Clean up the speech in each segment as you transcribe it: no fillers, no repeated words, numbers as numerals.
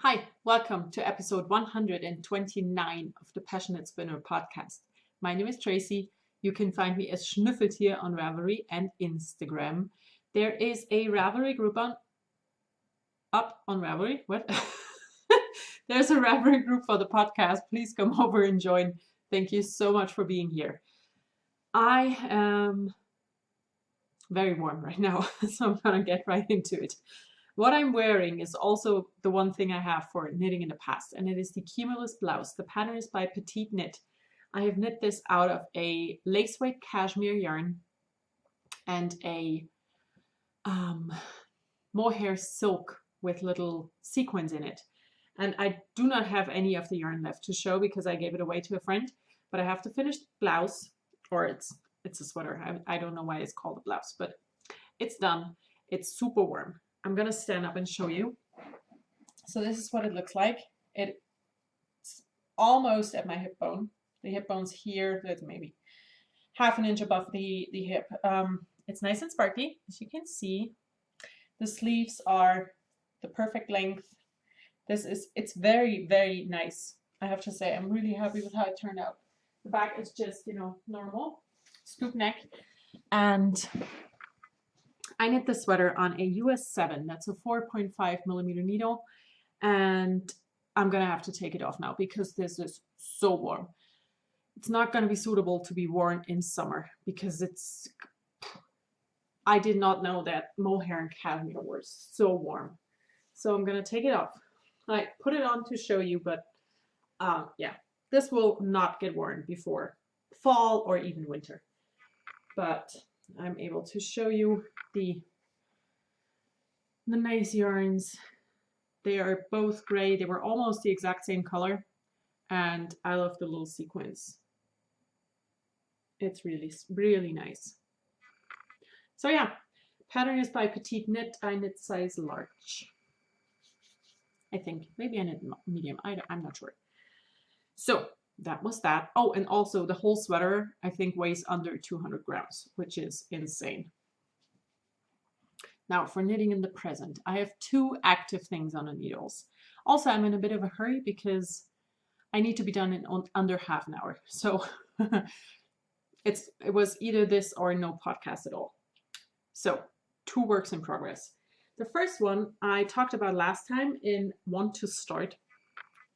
Hi, welcome to episode 129 of the Passionate Spinner podcast. My name is Tracy. You can find me as Schnüffeltier on Ravelry and Instagram. There is a Ravelry group up on Ravelry. What? There's a Ravelry group for the podcast. Please come over and join. Thank you so much for being here. I am very warm right now, so I'm gonna get right into it. What I'm wearing is also the one thing I have for knitting in the past, and it is the Cumulus blouse. The pattern is by PassioKnit. I have knit this out of a lace weight cashmere yarn and a mohair silk with little sequins in it. And I do not have any of the yarn left to show because I gave it away to a friend, but I have the finished blouse, or it's a sweater. I don't know why it's called a blouse, but it's done. It's super warm. I'm gonna stand up and show you. So this is what it looks like. It's almost at my hip bone. The hip bone's here, that's maybe half an inch above the hip. It's nice and sparkly, as you can see. The sleeves are the perfect length. It's very, very nice. I have to say, I'm really happy with how it turned out. The back is just, normal, scoop neck. And I knit the sweater on a US 7. That's a 4.5 millimeter needle. And I'm going to have to take it off now because this is so warm. It's not going to be suitable to be worn in summer because I did not know that mohair and cashmere were so warm. So I'm going to take it off. I put it on to show you, but yeah, this will not get worn before fall or even winter. But I'm able to show you the nice yarns. They are both gray. They were almost the exact same color. And I love the little sequins. It's really, really nice. So yeah, pattern is by PassioKnit. I knit size large. I think. Maybe I knit medium. I'm not sure. So that was that. Oh, and also the whole sweater, I think, weighs under 200 grams, which is insane. Now for knitting in the present, I have two active things on the needles. Also, I'm in a bit of a hurry because I need to be done in under half an hour. So it was either this or no podcast at all. So two works in progress. The first one I talked about last time in Want to Start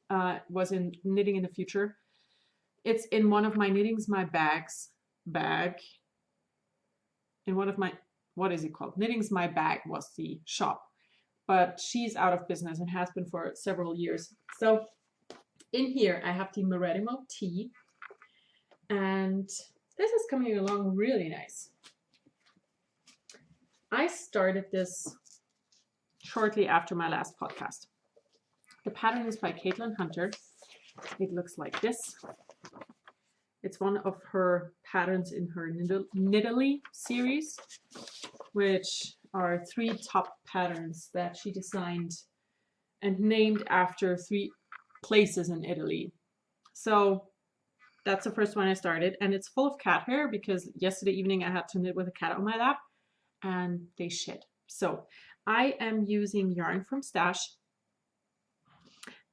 was in Knitting in the Future. It's in one of my Knitting's My Bags bag. In one of my, what is it called? Knitting's My Bag was the shop, but she's out of business and has been for several years. So in here I have the Meredimo Tea, and this is coming along really nice. I started this shortly after my last podcast. The pattern is by Caitlin Hunter. It looks like this. It's one of her patterns in her Knitily series, which are 3 top patterns that she designed and named after 3 places in Italy. So that's the first one I started, and it's full of cat hair because yesterday evening I had to knit with a cat on my lap and they shit. So I am using yarn from Stash,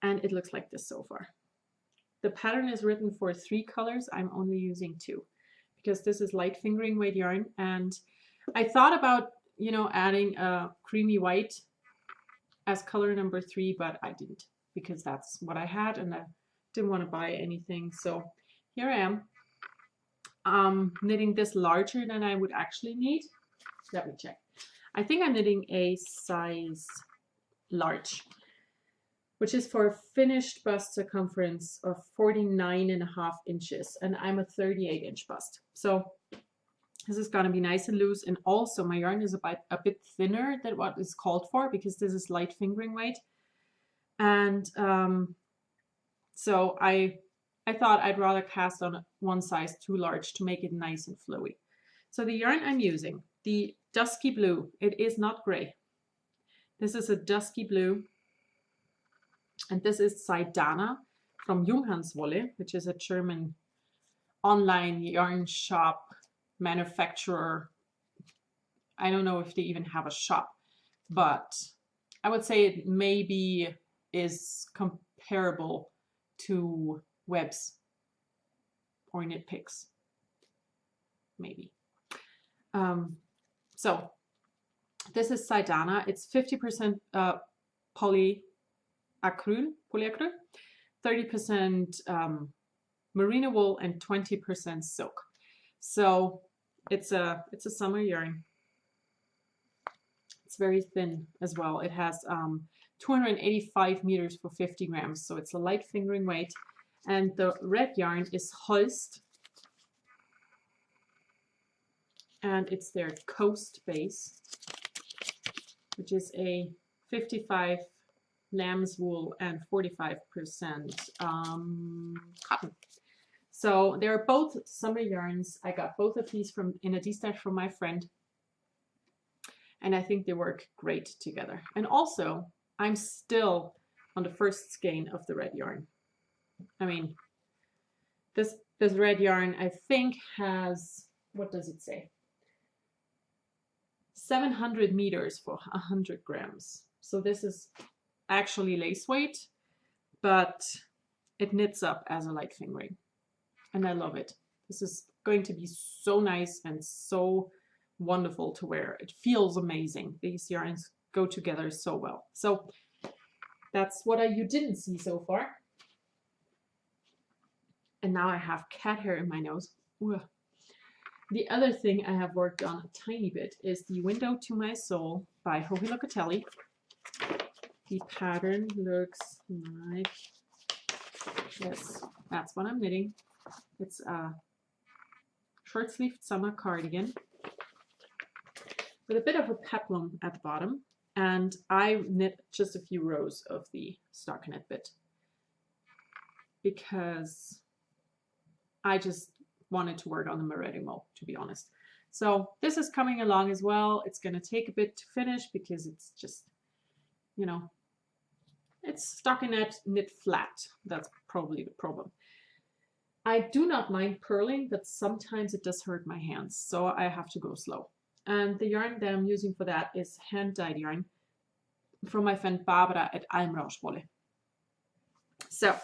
and it looks like this so far. The pattern is written for 3 colors. I'm only using 2 because this is light fingering weight yarn, and I thought about, adding a creamy white as color number 3, but I didn't because that's what I had and I didn't want to buy anything. So here I am, knitting this larger than I would actually need. Let me check. I think I'm knitting a size large, which is for a finished bust circumference of 49.5 inches, and I'm a 38-inch bust. So this is going to be nice and loose, and also my yarn is a bit thinner than what is called for because this is light fingering weight. And so I thought I'd rather cast on one size too large to make it nice and flowy. So the yarn I'm using, the dusky blue, it is not gray. This is a dusky blue. And this is Saidana from Junghanswolle, which is a German online yarn shop manufacturer. I don't know if they even have a shop, but I would say it may be is comparable to webs or knit picks, maybe. So this is Saidana. It's 50% polyacryl, 30% merino wool, and 20% silk. So it's a summer yarn. It's very thin as well. It has 285 meters for 50 grams, so it's a light fingering weight. And the red yarn is Holst, and it's their Coast base, which is a 55 lamb's wool and 45% cotton. So they're both summer yarns. I got both of these in a D-stash from my friend, and I think they work great together. And also, I'm still on the first skein of the red yarn. I mean, this red yarn, I think, has, what does it say? 700 meters for 100 grams. So this is actually lace weight, but it knits up as a light fingering. And I love it. This is going to be so nice and so wonderful to wear. It feels amazing. These yarns go together so well. So that's what you didn't see so far. And now I have cat hair in my nose. Ugh. The other thing I have worked on a tiny bit is the Window to My Soul by Joji Locatelli. The pattern looks like this. That's what I'm knitting. It's a short-sleeved summer cardigan with a bit of a peplum at the bottom, and I knit just a few rows of the stockinette bit because I just wanted to work on the Meredimo, to be honest. So this is coming along as well. It's going to take a bit to finish because it's just, you know, it's stockinette knit flat. That's probably the problem. I do not mind purling, but sometimes it does hurt my hands, so I have to go slow. And the yarn that I'm using for that is hand-dyed yarn from my friend Barbara at Almrauschwolle. So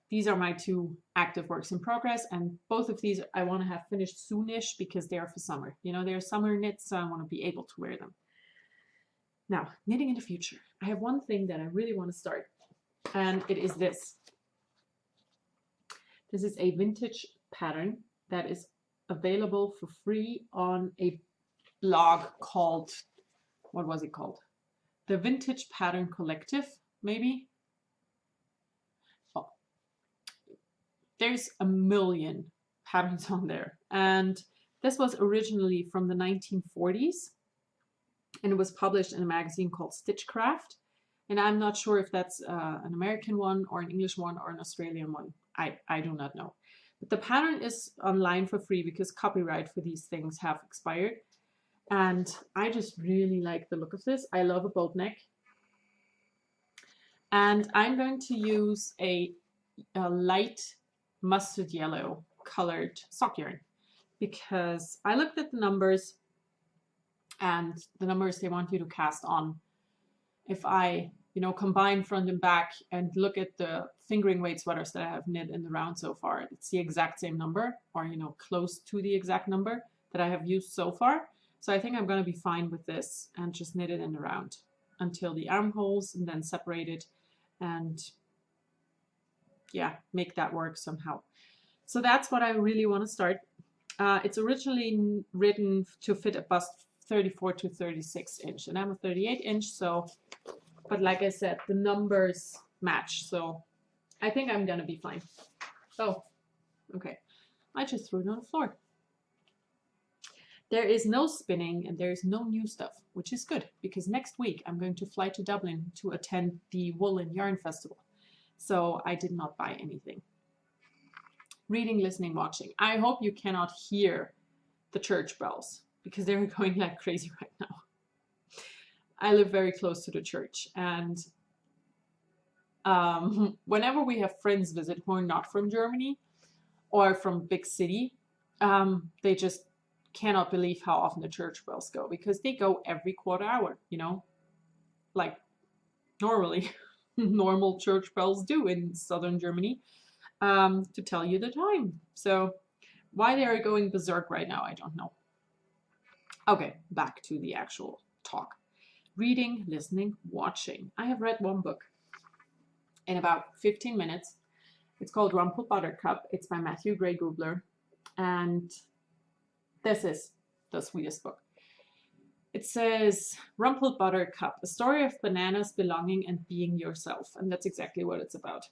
these are my two active works in progress, and both of these I want to have finished soonish because they are for summer. You know, they're summer knits, so I want to be able to wear them. Now, knitting in the future. I have one thing that I really want to start, and it is this. This is a vintage pattern that is available for free on a blog called, what was it called? The Vintage Pattern Collective, maybe? Oh, there's a million patterns on there. And this was originally from the 1940s, and it was published in a magazine called Stitchcraft. And I'm not sure if that's an American one or an English one or an Australian one. I do not know. But the pattern is online for free because copyright for these things have expired. And I just really like the look of this. I love a boat neck. And I'm going to use a light mustard yellow colored sock yarn because I looked at the numbers and the numbers they want you to cast on. If I, you know, combine front and back and look at the fingering weight sweaters that I have knit in the round so far, it's the exact same number, or, you know, close to the exact number that I have used so far. So I think I'm going to be fine with this and just knit it in the round until the armholes and then separate it and, yeah, make that work somehow. So that's what I really want to start. It's originally written to fit a bust 34 to 36 inch, and I'm a 38 inch, so, but like I said, the numbers match, so I think I'm gonna be fine. Oh, okay, I just threw it on the floor. There is no spinning and there is no new stuff, which is good because next week I'm going to fly to Dublin to attend the Wool and Yarn Festival, so I did not buy anything. Reading, listening, watching. I hope you cannot hear the church bells because they're going like crazy right now. I live very close to the church, and whenever we have friends visit who are not from Germany or from big city, they just cannot believe how often the church bells go because they go every quarter hour, you know, like normally. normal church bells do in southern Germany, to tell you the time. So why they are going berserk right now, I don't know. Okay, back to the actual talk. Reading, listening, watching. I have read one book in about 15 minutes. It's called Rumpled Buttercup. It's by Matthew Gray Gubler. And this is the sweetest book. It says, Rumpled Buttercup, a story of bananas, belonging, and being yourself. And that's exactly what it's about.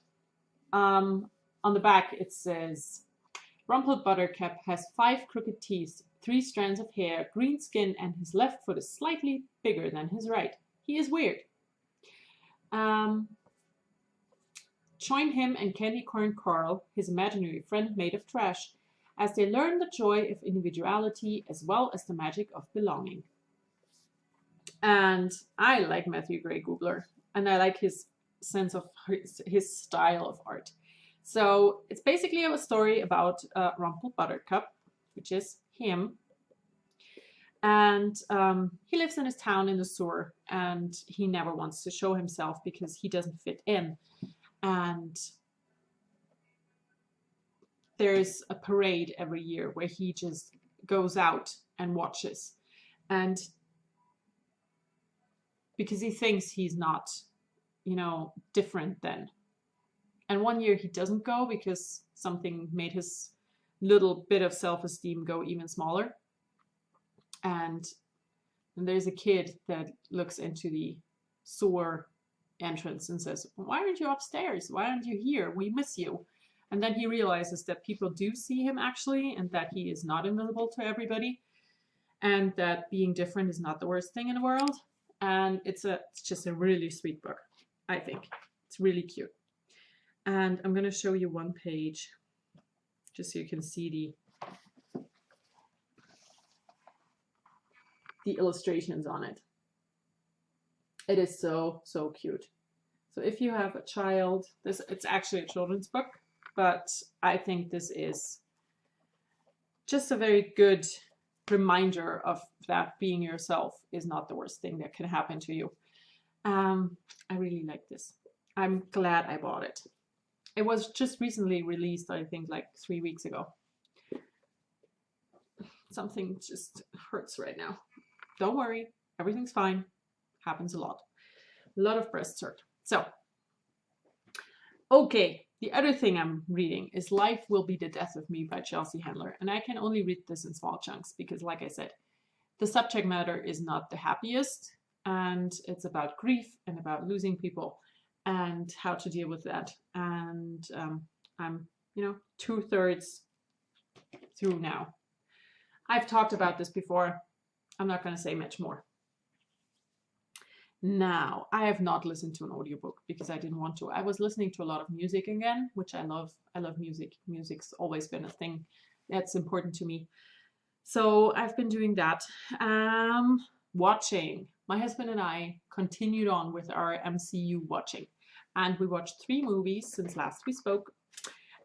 On the back, it says, Rumpled Buttercup has 5 crooked teeth, 3 strands of hair, green skin, and his left foot is slightly bigger than his right. He is weird. Join him and Candy Corn Carl, his imaginary friend made of trash, as they learn the joy of individuality as well as the magic of belonging. And I like Matthew Gray Gubler, and I like his sense of his style of art. So it's basically a story about Rumpled Buttercup, which is him. And he lives in his town in the sewer, and he never wants to show himself because he doesn't fit in. And there's a parade every year where he just goes out and watches. And because he thinks he's not, you know, different then. And one year he doesn't go because something made his little bit of self-esteem go even smaller. And there's a kid that looks into the sewer entrance and says, why aren't you upstairs? Why aren't you here? We miss you. And then he realizes that people do see him actually, and that he is not invisible to everybody, and that being different is not the worst thing in the world. And it's just a really sweet book, I think. It's really cute. And I'm going to show you one page just so you can see the illustrations on it. It is so, so cute. So if you have a child, it's actually a children's book, but I think this is just a very good reminder of that being yourself is not the worst thing that can happen to you. I really like this. I'm glad I bought it. It was just recently released, I think like 3 weeks ago. Something just hurts right now. Don't worry, everything's fine. Happens a lot. A lot of breasts hurt. So, okay, the other thing I'm reading is Life Will Be the Death of Me by Chelsea Handler. And I can only read this in small chunks because, like I said, the subject matter is not the happiest. And it's about grief and about losing people and how to deal with that. And I'm, 2/3 through now. I've talked about this before. I'm not going to say much more. Now, I have not listened to an audiobook because I didn't want to. I was listening to a lot of music again, which I love. I love music. Music's always been a thing that's important to me. So I've been doing that. Watching. My husband and I continued on with our MCU watching. And we watched 3 movies since last we spoke.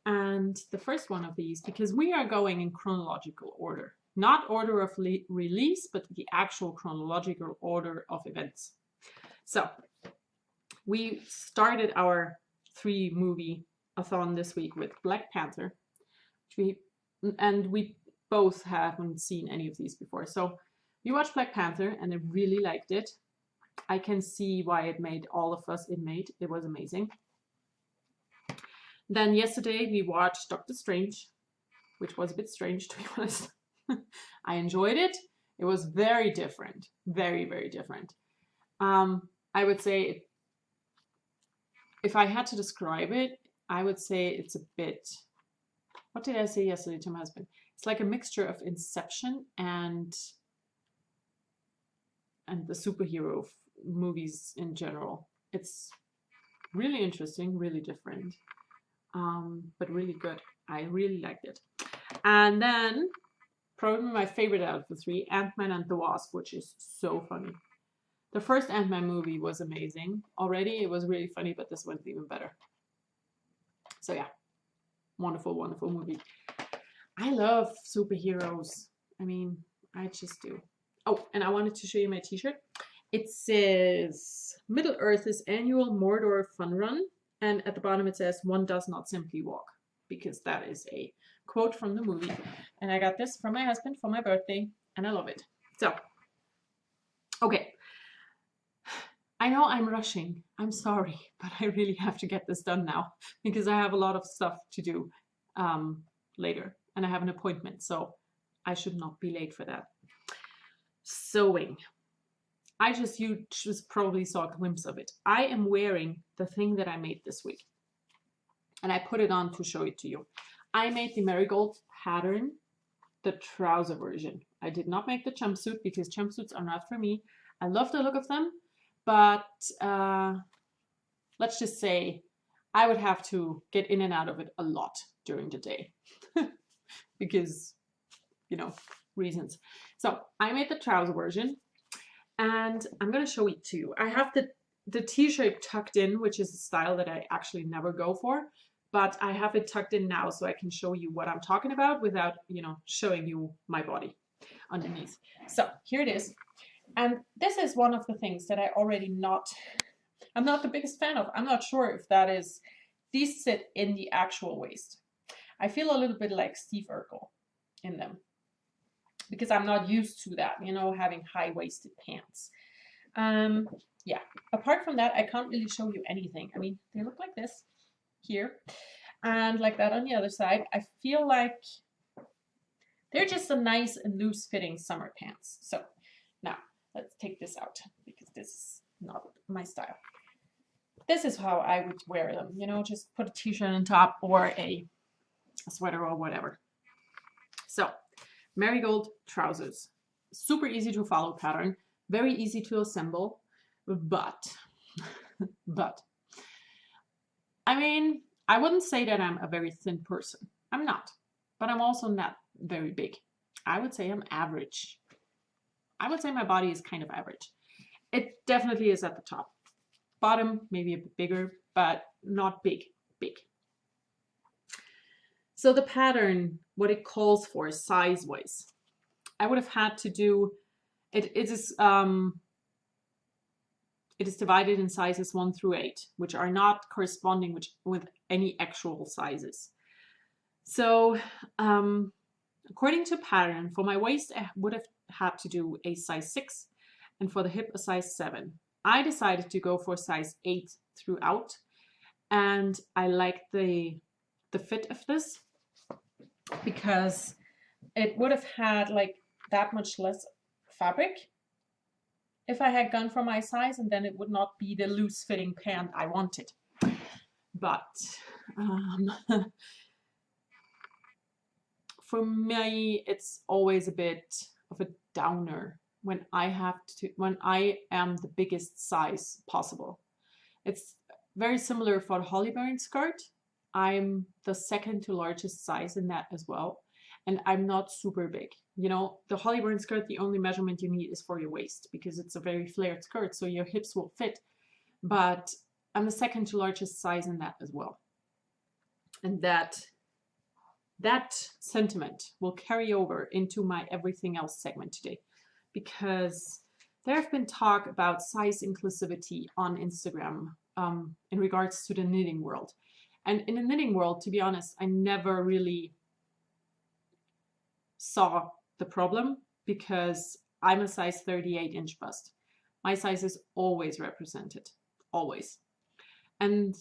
And the first one of these, because we are going in chronological order. Not order of release, but the actual chronological order of events. So, we started our 3 movie-a-thon this week with Black Panther. We both haven't seen any of these before. So, we watched Black Panther and I really liked it. I can see why it made all of us inmate. It was amazing. Then yesterday we watched Doctor Strange, which was a bit strange to be honest. I enjoyed it. It was very different. Very, very different. I would say, if I had to describe it, I would say it's a bit, what did I say yesterday to my husband? It's like a mixture of Inception and the superhero movies in general. It's really interesting, really different, but really good. I really liked it. And then, probably my favorite out of the 3, Ant-Man and the Wasp, which is so funny. The first Ant-Man movie was amazing. Already it was really funny, but this one's even better. So yeah, wonderful, wonderful movie. I love superheroes. I mean, I just do. Oh, and I wanted to show you my t-shirt. It says Middle Earth's annual Mordor fun run. And at the bottom it says, one does not simply walk, because that is a quote from the movie. And I got this from my husband for my birthday, and I love it. So, okay. I know I'm rushing. I'm sorry, but I really have to get this done now because I have a lot of stuff to do later, and I have an appointment, so I should not be late for that. Sewing. You just probably saw a glimpse of it. I am wearing the thing that I made this week, and I put it on to show it to you. I made the marigold pattern, the trouser version. I did not make the jumpsuit because jumpsuits are not for me. I love the look of them, but let's just say I would have to get in and out of it a lot during the day because, you know, reasons. So I made the trouser version, and I'm going to show it to you. I have the t-shirt tucked in, which is a style that I actually never go for, but I have it tucked in now so I can show you what I'm talking about without, you know, showing you my body underneath. So here it is. And this is one of the things that I'm not the biggest fan of. I'm not sure if that is, these sit in the actual waist. I feel a little bit like Steve Urkel in them, because I'm not used to that, you know, having high-waisted pants. Yeah, apart from that, I can't really show you anything. I mean, they look like this here, and like that on the other side. I feel like they're just a nice and loose-fitting summer pants. So now, let's take this out, because this is not my style. This is how I would wear them, you know, just put a t-shirt on top or a sweater or whatever. So, marigold trousers. Super easy to follow pattern, very easy to assemble, but I mean, I wouldn't say that I'm a very thin person. I'm not, but I'm also not very big. I would say I'm average. I would say my body is kind of average. It definitely is at the top. Bottom, maybe a bit bigger, but not big. So the pattern, what it calls for size-wise, I would have had to do, it is divided in sizes 1 through 8, which are not corresponding with any actual sizes. So according to pattern, for my waist, I would have had to do a size 6, and for the hip, a size 7. I decided to go for size 8 throughout, and I like the fit of this, because it would have had like that much less fabric if I had gone for my size, and then it would not be the loose fitting pant I wanted. But for me, it's always a bit of a downer when I am the biggest size possible. It's very similar for the Holly Berry skirt. I'm the second to largest size in that as well, and I'm not super big. You know, the Holly Berry skirt, the only measurement you need is for your waist, because it's a very flared skirt, so your hips will fit. But I'm the second to largest size in that as well, and that sentiment will carry over into my everything else segment today, because there have been talk about size inclusivity on Instagram in regards to the knitting world. And in the knitting world, to be honest, I never really saw the problem, because I'm a size 38-inch bust. My size is always represented, always. And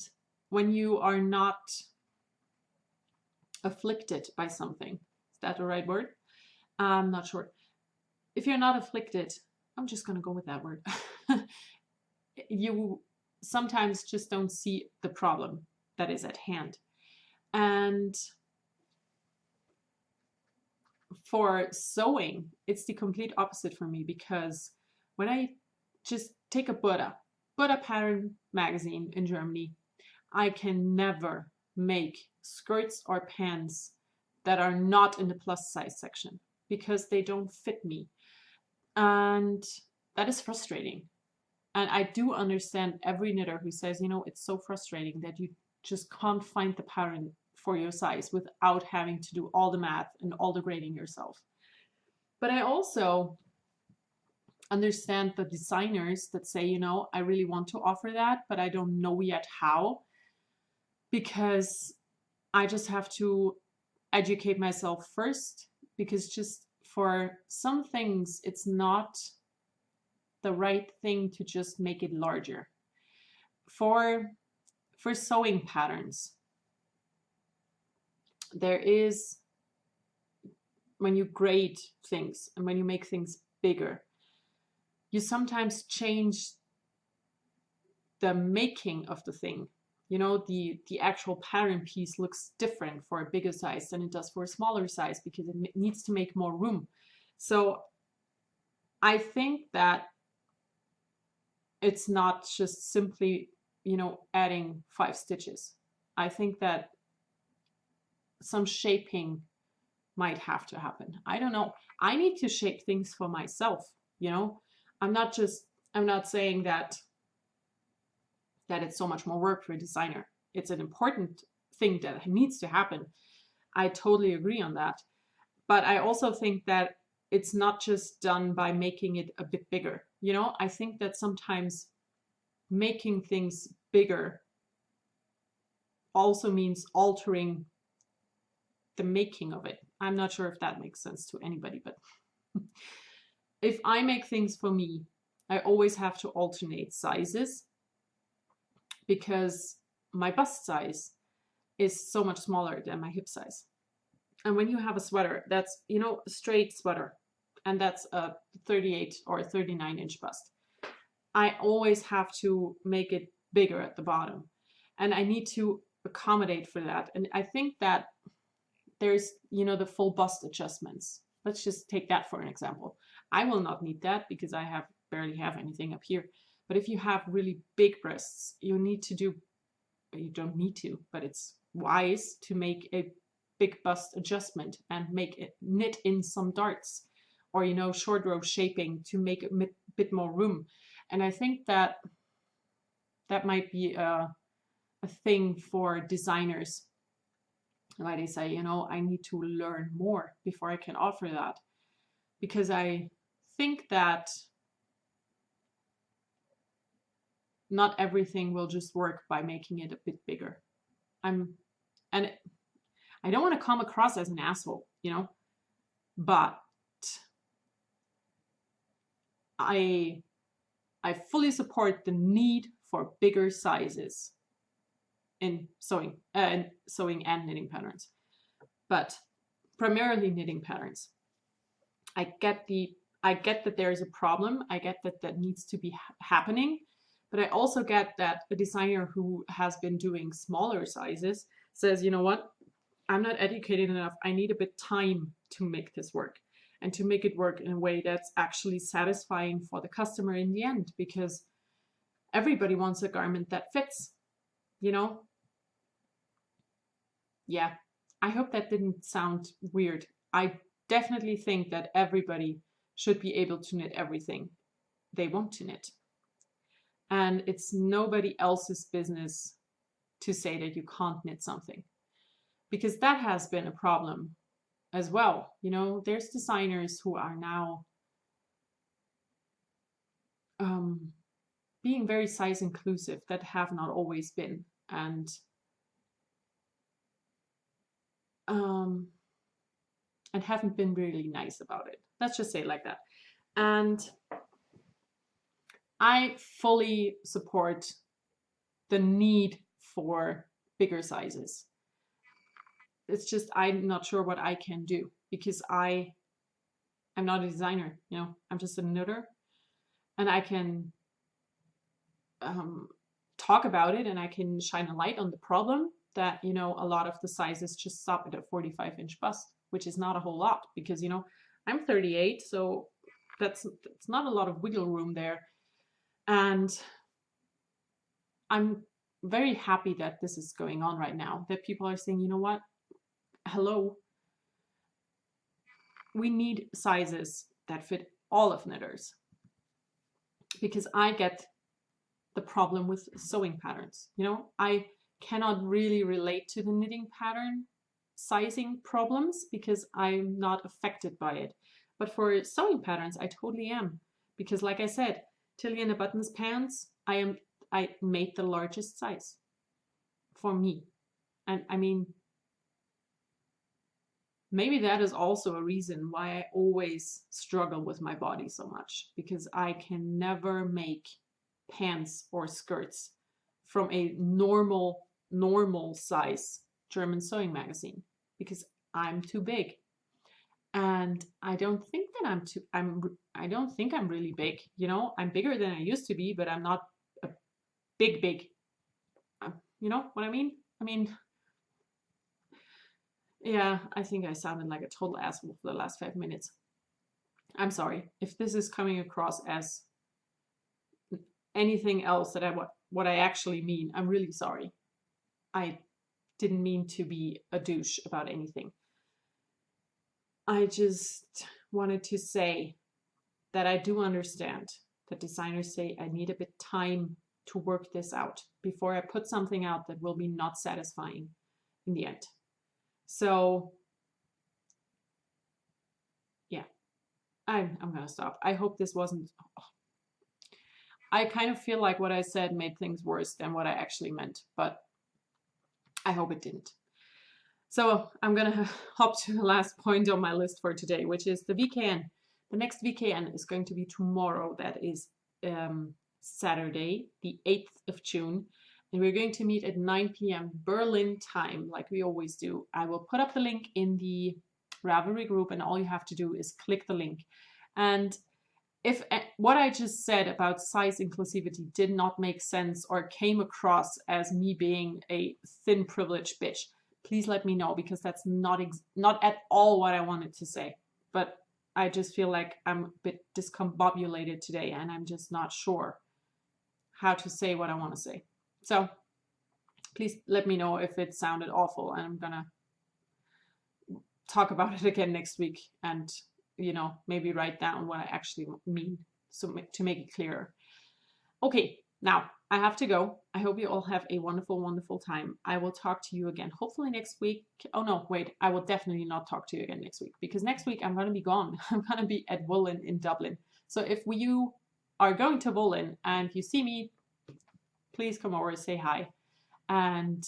when you are not afflicted by something, is that the right word? I'm not sure. If you're not afflicted, I'm just going to go with that word. You sometimes just don't see the problem that is at hand. And for sewing, it's the complete opposite for me, because when I just take a Buddha pattern magazine in Germany, I can never make skirts or pants that are not in the plus size section, because they don't fit me. And that is frustrating. And I do understand every knitter who says, you know, it's so frustrating that you just can't find the pattern for your size without having to do all the math and all the grading yourself. But I also understand the designers that say, you know, I really want to offer that, but I don't know yet how, because I just have to educate myself first, because just for some things, it's not the right thing to just make it larger. For sewing patterns, there is, when you grade things and when you make things bigger, you sometimes change the making of the thing. You know, the actual pattern piece looks different for a bigger size than it does for a smaller size, because it needs to make more room. So I think that it's not just simply, you know, adding 5 stitches. I think that some shaping might have to happen. I don't know. I need to shape things for myself, you know. I'm not saying that it's so much more work for a designer. It's an important thing that needs to happen. I totally agree on that. But I also think that it's not just done by making it a bit bigger. You know, I think that sometimes making things bigger also means altering the making of it. I'm not sure if that makes sense to anybody, but if I make things for me, I always have to alternate sizes, because my bust size is so much smaller than my hip size. And when you have a sweater that's, you know, a straight sweater, and that's a 38 or 39-inch bust, I always have to make it bigger at the bottom, and I need to accommodate for that. And I think that there's, you know, the full bust adjustments. Let's just take that for an example. I will not need that because I barely have anything up here. But if you have really big breasts, you don't need to, but it's wise to make a big bust adjustment and make it knit in some darts, or, you know, short row shaping to make a bit more room. And I think that might be a thing for designers, why they say, you know, I need to learn more before I can offer that, because I think that not everything will just work by making it a bit bigger. And I don't want to come across as an asshole, you know, but I fully support the need for bigger sizes in sewing and knitting patterns, but primarily knitting patterns. I get that there is a problem. I get that needs to be happening. But I also get that a designer who has been doing smaller sizes says, you know what, I'm not educated enough. I need a bit time to make this work, and to make it work in a way that's actually satisfying for the customer in the end, because everybody wants a garment that fits, you know? Yeah, I hope that didn't sound weird. I definitely think that everybody should be able to knit everything they want to knit. And it's nobody else's business to say that you can't knit something, because that has been a problem as well. You know, there's designers who are now being very size inclusive that have not always been, and haven't been really nice about it. Let's just say it like that. And I fully support the need for bigger sizes. It's just, I'm not sure what I can do, because I'm not a designer, you know, I'm just a knitter, and I can talk about it, and I can shine a light on the problem that, you know, a lot of the sizes just stop at a 45-inch bust, which is not a whole lot, because, you know, I'm 38, so that's not a lot of wiggle room there. And I'm very happy that this is going on right now, that people are saying, you know what, hello, we need sizes that fit all of knitters, because I get the problem with sewing patterns. You know, I cannot really relate to the knitting pattern sizing problems because I'm not affected by it. But for sewing patterns, I totally am, Because like I said, Tilly in the Buttons pants, I made the largest size for me. And I mean, maybe that is also a reason why I always struggle with my body so much, because I can never make pants or skirts from a normal size German sewing magazine, because I'm too big. And I don't think that I don't think I'm really big, you know. I'm bigger than I used to be, but I'm not a big. You know what I mean? I mean, yeah, I think I sounded like a total asshole for the last 5 minutes. I'm sorry if this is coming across as anything else that what I actually mean. I'm really sorry. I didn't mean to be a douche about anything. I just wanted to say that I do understand that designers say I need a bit time to work this out before I put something out that will be not satisfying in the end. So yeah, I'm gonna stop. I hope this wasn't, I kind of feel like what I said made things worse than what I actually meant, but I hope it didn't. So I'm gonna hop to the last point on my list for today, which is the VKN. The next VKN is going to be tomorrow. That is Saturday, the 8th of June. And we're going to meet at 9 p.m. Berlin time, like we always do. I will put up the link in the Ravelry group, and all you have to do is click the link. And if what I just said about size inclusivity did not make sense or came across as me being a thin privileged bitch, please let me know, because that's not at all what I wanted to say. But I just feel like I'm a bit discombobulated today, and I'm just not sure how to say what I want to say. So please let me know if it sounded awful, and I'm gonna talk about it again next week, and you know, maybe write down what I actually mean, so to make it clearer. Okay, now I have to go. I hope you all have a wonderful time. I will talk to you again hopefully next week. Oh no, wait, I will definitely not talk to you again next week, because next week I'm going to be gone. I'm going to be at Woolen in Dublin. So if you are going to Woolen and you see me, please come over, say hi. And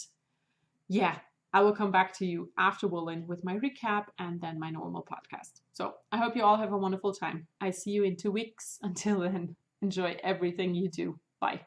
yeah, I will come back to you after Woolen with my recap and then my normal podcast. So I hope you all have a wonderful time. I see you in 2 weeks. Until then, enjoy everything you do. Bye.